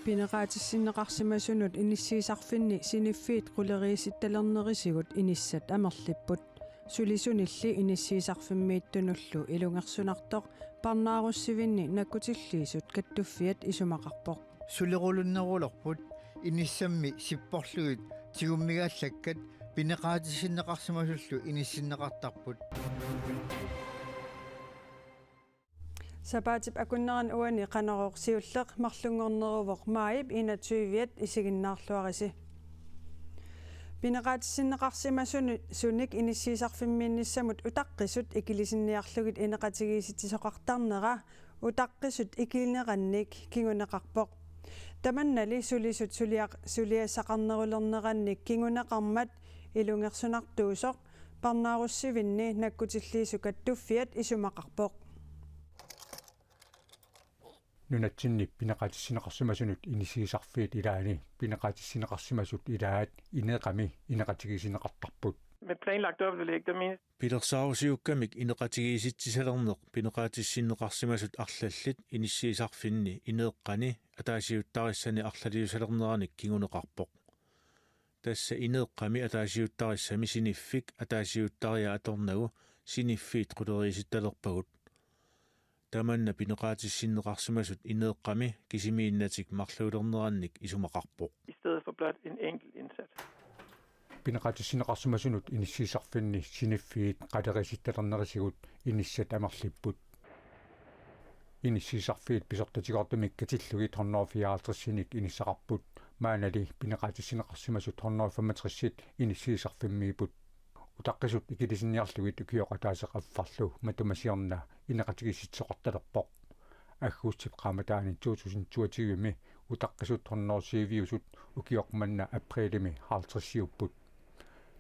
Pineqaatissinneqarsimasunut inissiisarfinni siniffiit quleriisittalernerisigut inissat amerlipput sulisunilli inissiisarfimmiittunullu ilungersunartoq parnaarussivinni nakkutilliisut kattuffiat isumaqarpoq suliqulunnerulorput inissammi sipporlugit tigummigaallakkat pineqaatissinneqarsimasullu inissinneqartarput Sapaatip akunneran uani qanoroq siulleq marlungorneruvoq maayip inatsuiviat isiginnaarluarisi Pineqaatissinneqarsimasuni inissiisarfimmiinnissamut utaqqisut ikilisinniarlugit ineqatigiisittisoqartarnera utaqqisut ikilinerannik kinguneqarpoq tamannali sulisut suliassaqarnerulernerannik kinguneqarmat ilungersunartuusoq parnaarussivinni nakkutilliisukat tuffiat isumaqarpoq Nunatsinni pineqaatissinneqarsimasunut inissiisarfiit ilaani pineqaatissinneqarsimasut ilaat ineqami ineqatigiisinneqartarput med planlagt oplæg, der menes Pilersaarsiukkamik ineqatigiisittisalerneq pineqaatissinneqarsimasut arlallit inissiisarfinni ineeqqani ataasiuttarissani arlaliusalernernik kinguneqarpoq tassa ineeqqami ataasiuttarissami siniffik ataasiuttaria atornagu siniffiit quleriisittalerpagut tamanna pineqaatissinneqarsimasut ineeqqami kisimiinnatik marluulernerannik isumaqarpoq i stedet for blot en enkelt indsats. Pineqaatissinneqarsimasunut inissiisarfinni siniffiit qalerisittalernerisigut inissat amerlipput inissiisarfiit pisortatigoortumik katillugit 154 inissaqarput maanali pineqaatissinneqarsimasut 165 inissiisarfimmiiput utaqqisut ikilisinniarlugit ukioqataasеqaffarlu matumasiorna ineqatigisitsoqartalerpoq аггуутсип qaamataani 2020 utaqqisut 107 ukioqmanna априлими хаалтерсиуппут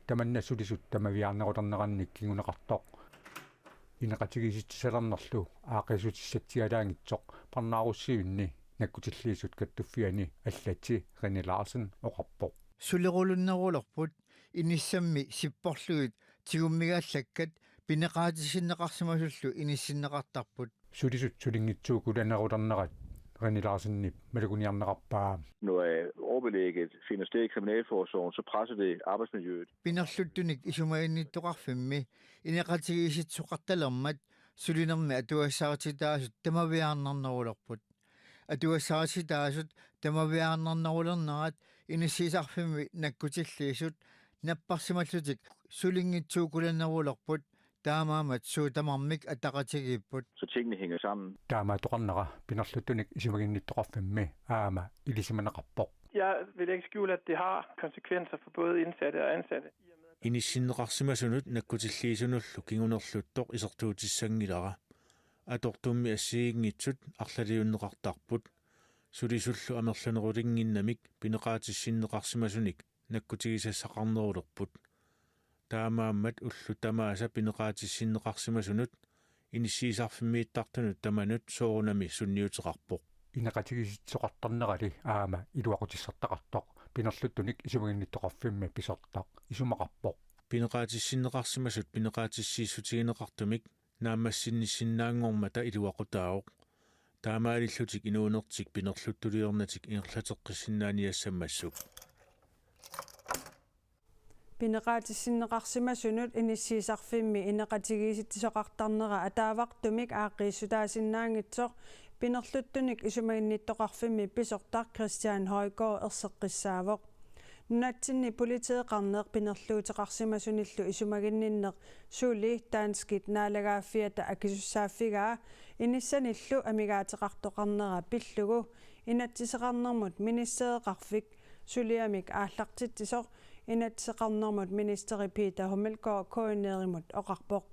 таманна сулисут тамавиарнерулернеранник кигунеқартоқ инеқатигиситсалернерлу аақисутиссатсиалаангитсоқ парнааруссивинни наккутиллиисут каттуффиани аллати René Larsen оқарпоқ suliqulunnerulorput inissammi sipporlugit tigummigaallakkat pineqaatissinneqarsimasullu inissinneqartarput sulisut sulinngitsuukulannerulернерат René Larsen malukuniarneqarpaa Når overbelægget finder sted i kriminalforsorgen, så presser det arbejdsmiljøet. Pinerluttunik isumainittoqarfimmi ineqatigisitsoqartalermat sulinermi atuassaartitaasut tamaviarnernerulorput atuassaartitaasut tamaviarnernerulernerat inissiisarfimmi nakkutilliisut napparsimallutik sulinngitsuukulannerulorput taamaamat suutamarmik ataqatigiipput Så tingene hænger sammen. таамаатоқарнера пинерлуттуник исумагинниттоқарфимми аама илисиманеқарпоқ Jeg vil ikke skjule, at det har konsekvenser for både indsatte og ansatte. Inissinneqarsimasunut nakkutilliisunullu kingunerluttoq isertuutissangilara atortummi assiigingitsut arlaliunneqartarput sulisullu amerlanerulinginnamik pineqaatissinneqarsimasunik nakkutigisassaqarnerulerput taamaammat ullu tamaasa pineqaatissinneqarsimasunut inissiisarfimmiittartunut tamanut soorunami sunniuteqarpoq инеқатигиситсоқартарнерали аама илуақутиссартақартоқ пинерлуттуник исумагинниттоқарфимми писортақ исумақарпоқ pineqaatissinneqarsimasut pineqaatissiissutiginеқартумик нааммассинниссиннаангормата илуақутаавоқ таамаалиллутик инуунертик пинерлуттулиорнатик ингерлатеққиссиннааниассаммассук Pineqaatissinneqarsimasunut inissiisarfimmi ineqatigiisittisoqartarnera ataavaqtumik aaqiissutaasinnaaangitsoq pinerluttunik isumaginnittoqarfimmi pisortar Christian Højgaard erseqqissaavoq nunatsinni politieqarneeq pinerluuteqarsimasunillu isumaginninneq suli taanskit naalagaaffiata akisussaafigaa inissanillu amigaateqartoqarnera pillugu inatsiseqarnermut ministereqarfik suliamik ааллартитсисоқ инатсеқарнэрмут министери Peter Hummelgaard коинееримут оқарпоқ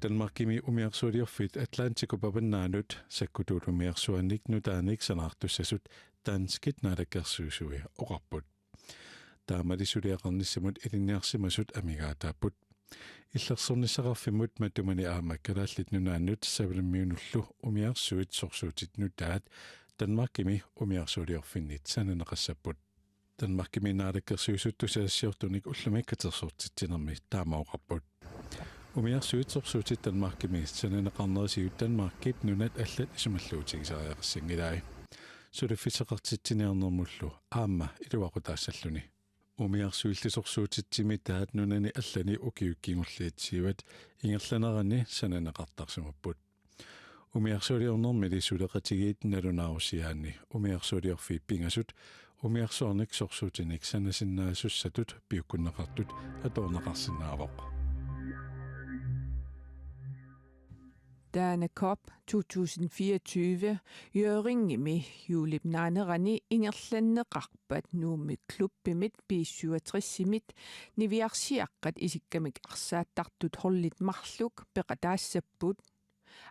Danmarkimi umiarsualiorfit Atlantico papannaanut sakkutuut umiarsuannik nutaanik sanartussasut taanskit naalakkersuusui oqarput taamalisuliaqarnissamut ilinniarsimasut amigaataaput иллерсорнissaqarfimmut matumani aamakkalaallit nunaannut savilimmiunullu umiarsuit sorsuutit nutaat Danmarkimi umiarsualiorfinnit sananeqassapput Danmarkimi naalakkersuusuttusaassiortunik ullamikkatersortitsinermi taamaoqarput Umiarsuitsorsuutit Danmarkimi sananaqarnerisiut Danmarkip nunat allat isumalluutigisariaqassingilai. Sulaffisaqartitiniarnermullu aamma iluaqutaassalluni. Umiarsuillisorsuutittimi taat nunani allani ukiukkingulliitsiivat ingerlanerani sananaqartarsumapput. Umiarsuuliornermili suleqatigiit nalunaarusiaanni umiarsuuliorfiippingasut umiarsuarnik sorsuutinik sanasinnaasussatut piukkunnaqartut atornaqarsinnaavoq. Dana Cop 2024 Jøringimi julibnanerani ingerlanneqarpat nuumi klubbimit B67-imit niviarsiaqqat isikkamik arsaattartut hollit marluk peqataassaput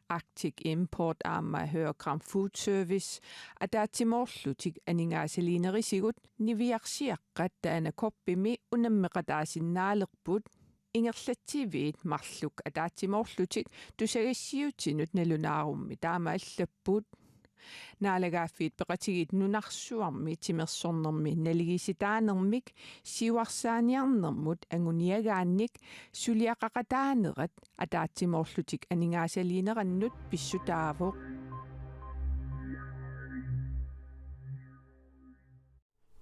Arctic Import aama Høregram Food Service ataatimorlutik aningaasalinerisigut niviarsiaqqat Dana Coppimi unammeqataasinnaaleqput ingerlatsiviit marluk ataatimorlutik tusagassiutinut nalunaarummi taamaallapput naalagaaffiit peqatigit nunarsuarmi timersornermi naligisitaanermik siuarsaaniarnermut anguniagaannik suliaqaqataanerat ataatimorlutik aningaasaliinerannut pissutaavoq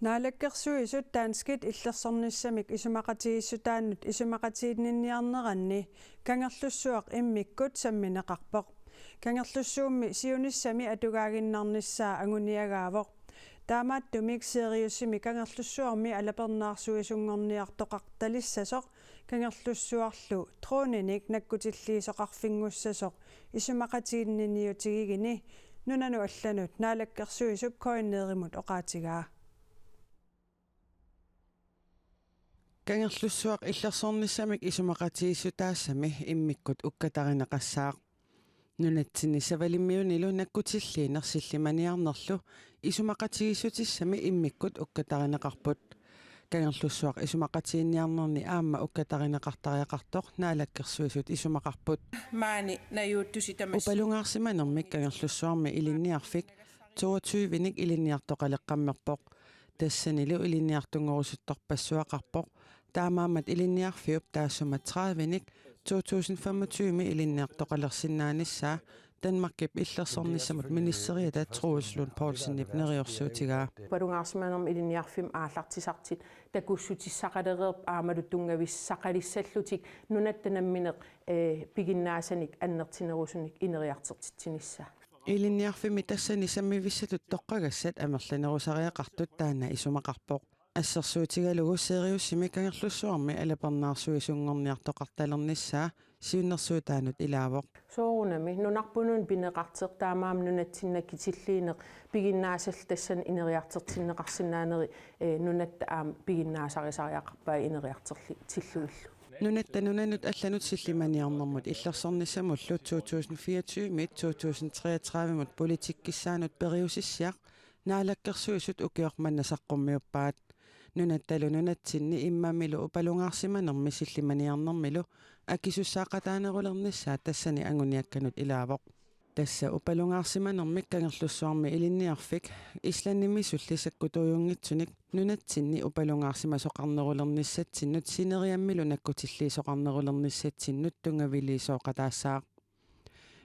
Naalakkersuisut taanskit illersornissamik isumaqatigisutaannut isumaqatiinniarneranni kangerlussuaq immikkut sammineqarpoq kangerlussuummi siunissami atugaaginnarnissaa anguniagaavoq taamaattumik seriussimi kangerlussuarmi alapernaarsuisungorniartoqartalissasoq kangerlussuarlu trooninik nakkutilliisoqarfingussasoq isumaqatiinniniutigigini nunanu allanut naalakkersuisuk koinneerimut oqaatigaa Kangerlussuaq illersornissamik isumaqatigisutaassami immikkut ukkatarinaqassaaq nunatsinni savalimmiunilu nakkutilliinersillimaniarnerlu isumaqatigisutissami immikkut ukkatarinaqarput kangerlussuaq isumaqatiinniarnerni aamma ukkatarinaqartariaqartoq naalakkersuisut isumaqarput maani najuuttusitamas upalungaarsimanermik kangerlussuarmi ilinniarfik 22-nik ilinniartoqaleqqammerpoq тассанилу илинниартунгорусутторпассуақарпоқ таамаамат илинниарфиуп таассумат 30-ник 2025 илинниартоқалерсиннааниссаа Danmarkip иллерсорниссамут министериата Troels Lund Poulsen нериорсуутигаа парунгаарсиманерми илинниарфим ааллартисартит такуссутиссақалереерп аамалу тунгависсақалиссаллутик нунаттанамминеқ пигиннаасаник аннертинерусуник инериартертитсинисса илинниарфими тассани саммивиссатут тоққагассат амерланерусариақартут таана исумақарпоқ ассерсуутигалугу сериуссими кангерлуссуарми алапарнаарсуисунгорниартоқарталерниссаа сиуннэрсуутаанут илаавоқ соорунами нунарпунун пинеқартеқ таамаам нунатсиннаккитиллиинеқ пигиннаасал тассан инериартертиннеқарсинаанери нунатта аам пигиннаасарисариақарпаа инериартерли тиллуиллу нунаттанунанут алланут силлиманиарнэрмут иллерсорниссамуллу 2024 мит 2033 мут политиккиссаанут периусиссиақ наалаккерсуисут укиорманнасаққуммиуппаат нунатталу нунатсинни иммамилу упалунгаарсиманерми силлиманиарнэрмилу акисуссаақатаанерулерниссаа тассани ангуниакканут илаавоқ тасса упалунгаарсиманермик кангерлуссуарми илинниарфик исланнимисуллисаккутуйунгитсуник нунатсинни упалунгаарсимасоқарнерулерниссатсиннут синериаммилу наккутиллиисоқарнерулерниссатсиннут тунгавилиисооқатаассаақ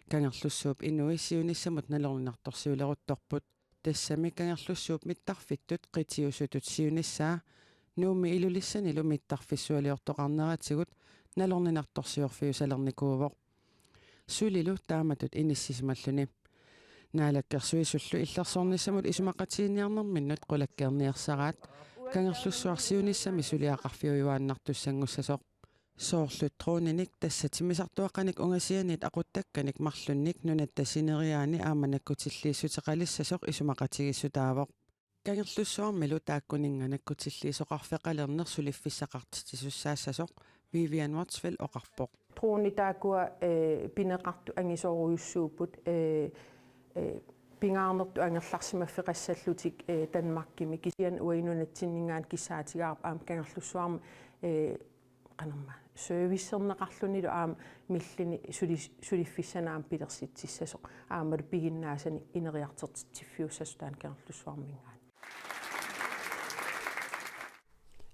кангерлуссууп инуиссиунissamут налорнинарторсиулерутторпут тассами кангерлуссууп миттарфиттут қитиусутут сиуниссаа нууми илулиссанилу миттарфиссуалиортоқарнератигут налорнинарторсиорфиусалерникуувоқ сулилу тааматут иниссисималлуни наалаккерсуисуллу иллерсорниссамут исумақатиинниарнэрминнут қулаккерниерсараат кангерлуссуарсиунissami сулиақарфиуюааннартуссангуссасоқ соорлут трониник тассатимисартуаққаник унгасианит ақуттакканик марлунник нунаттасинериаани ааманаккутиллииссутеқалиссасоқ исумақатигиссутаавоқ кангерлуссуармилу тааккунинга наккутиллиисоқарфеқалернер сулиффиссақартитисуссаассасоқ Vivian Watsfeld оқарпоқ труни таакуа пинеқарту ангисооруйуссууппут пингаарнерту ангерларсимаффеқассаллутик Danmarkими кисиан уинунатсиннингаан киссаатигаарп аам кангерлуссуарми qanarma servicerneqarlunilo aam millini suliffiссанаам пилерситсиссасоқ аамалу пигиннаасани инериартерtiffiussastaan кангерлуссуармингаан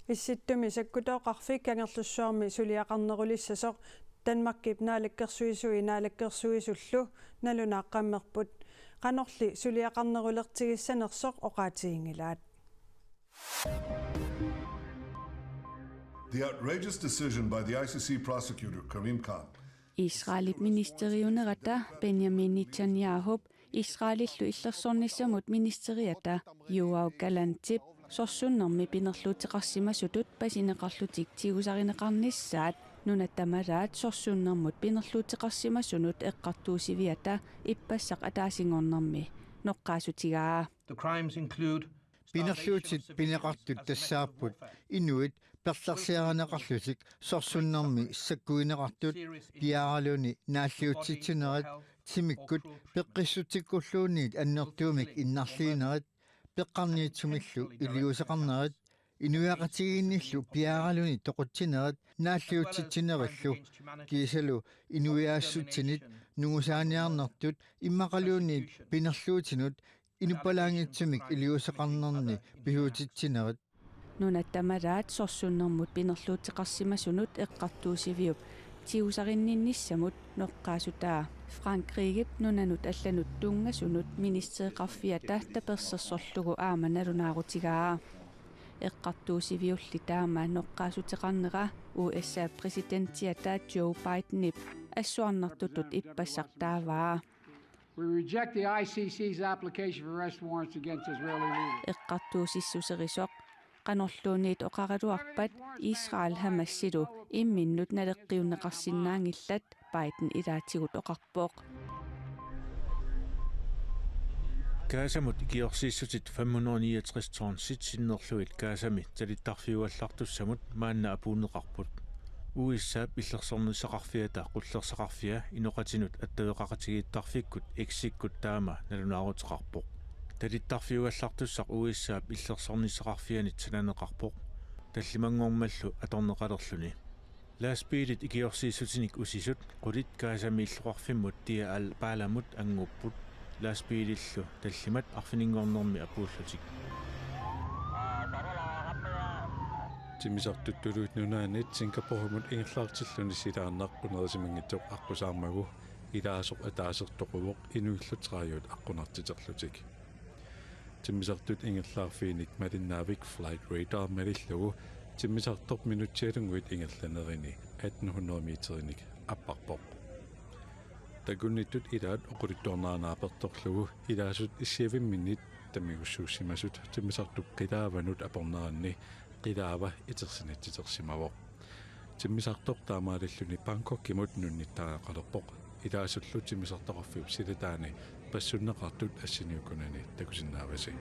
исситтуми саккутооқарфик кангерлуссуарми сулиақарнерулиссасоқ Danmarkip naalakkersuisui naalakkersuisullu nalunaaqammerput qanorli suliaqarnerulertigissanersoq oqaatiingilaat. The outrageous decision by the ICC prosecutor Karim Khan. Israelit ministeriunerata Benjamin Netanyahu Israelillu illersornissamut ministeriata Yoav Galantip sorsunnermi pinerluutiqarsimasutut pasineqarlutik tigusarinеқарnissaat nunattamalaat sorsunnermut pinerluutiqarsimasunut eqqartuusiviata ippassaq ataasingornermi noqqaasutigaa. The crimes include Pinerluutit pineqartut tassaaput inuit perlarsiaranеқарлутик sorsunnermi issakkuineqartut piaaraluni naalliutsitsinerat timikkut peqqissutikulluuniit annertuumik innarliinerat peqqarniitsumillu iliuseqarnerat inuiaqatigiinnillu piaaraluni toquttinerat naalliutsitsinerallu kiisalu inuiaassutsinit nungusaaniarnertut immaqaluuniit pinerluutinut inupalaangitsumik iliuseqarnerni pihuutitsinerat nunattamalaat sorsunnermut pinerluutiqarsimasunut eqqartuusiviup tiusarinnnissamut noqqaasutaa Frankrigip nunanut allanut tungasunut ministeriqarfiata tapersersorlugu aama nalunaarutigaa eqqartuusiviulli taama noqqaasutiqarnera USA presidenttiata Joe Bidenip assuarnertutut ippassartaavaa. We reject the ICC's application for arrest warrants against Israeli leaders. eqqartuusissuserisoq qanorluuniit oqaraluarpat Israel hamassilu imminnut naleqqiunneqarsinnaangillat Biden ilaatigut oqarpoq. Kaasamut ikiorsiissutit 569 tonssit sinnerluit kaasami talittarfiuallartussamut maanna apuuneqarput uissaap illersornissaqarfiata qullersaqarfia inoqatinut attaveqaqatigiittarfikkut eksikkut taama nalunaaruteqarpoq talittarfiuallartussaq uissaap illersornissaqarfianit sananeqarpoq tallimangormallu atorneqalerluni laaspiilit ikiorsiissutinik usisut qulit kaasami illuqarfimmut tia al paalamut angupput laaspiilillu tallimat arfiningornermi apuullutik timisartuttuluut nunaanit Singaporemut ingerlaartilluni silaarneqqunerisimanngittoq aqusaarmagu ilaasoq ataasertoquvoq inuillutraajut aqunartiterlutik timisartut ingerlaarfiinik malinnaavik flight radar malillugu timisartorp minutialunguit ingerlanerini 1800 meterinik apparpoq tagunnitut ilaat oqulittornaanaapertorlugu ilaasut 7 minut tamigussuussimasut timisartup qilaavanut aporneranni qilaava itersinitsitersimavoq timisartoq taamaalilluni Bangkok-kimut nunnittaraaqalerpoq ilaasullu timisartoqarfiup silataani passunneqartut assiniukunani takusinnaavasi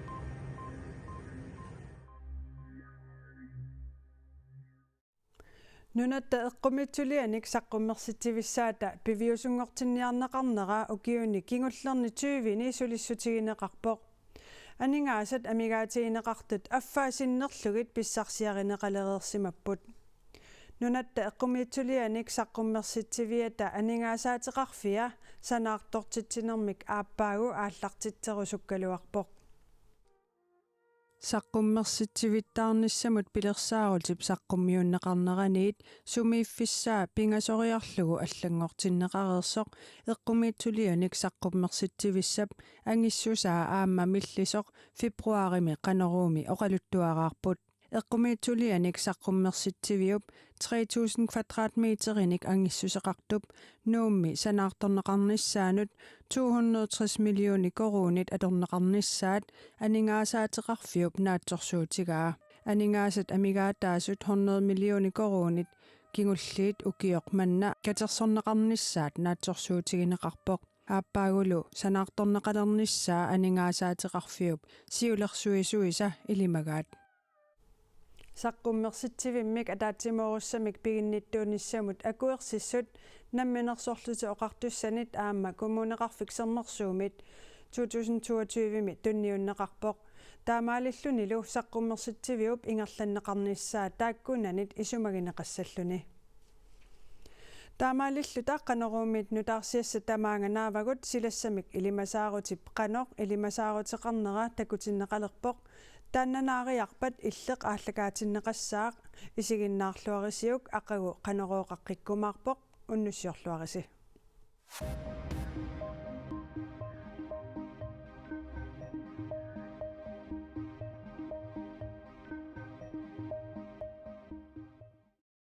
Nunatta eqqumitsulianik saqqummersitivissaata piviusungortinniarneqarnera ukiuni kingullerni 20 sulissutigineqarpoq aningaasat amigaatigineqartut affaasinnerlugit pissarsiarineqalereersimapput nunatta eqqumitsulianik saqqummersitiviata aningaasaateqarfia sanaartortitsinermik aappaagu aallartitserusukkaluarpoq saqqummersitivittaarnissamut pilersaarutit saqqummiunneqarneraniit sumiiffissaa pingasoriarlugu allangortinneqareersoq eqqumitsulianik saqqummersittivissap angissusaa aamma millisoq februarimi qaneruumi oqaluttuaraarput eqqumitsulianik saqqummersittiviup 3000 kvadratmeterinik angissuseqartup nuummi sanaartorneqarnissaanut 260 millioni korunit atorneqarnissaat aningaasaateqarfiup naatsorsuutigaa aningaasat amigaataasut 100 millioni korunit kingulliit ukioq manna katersorneqarnissaat naatsorsuutigineqarpoq aappаагулу sanaartorneqalernissaa aningaasaateqarfiup siulersuisuisa ilimagaat saqqummersittivimmik ataatsimorussamik piginnittuunissamut akuersissut namminersorluti oqartussanit aamma kommuneqarfiksernersuumit 2022 tunniunneqarpoq taamaalillunilu saqqummersittiviup ingerlanneqarnissaa taakkunanit isumagineqassalluni taamaalillu taqqaneruumit nutaarsiassa tamaanganaavagut silassamik ilimasaarutip qanoq ilimasaaruteqarnera takutinneqalerpoq taannanaariarpat illeq aallakaatinneqassaaq isiginnaarluarisiuk aqagu qanerooqaqqikkumaarpoq уннуссиорлуариси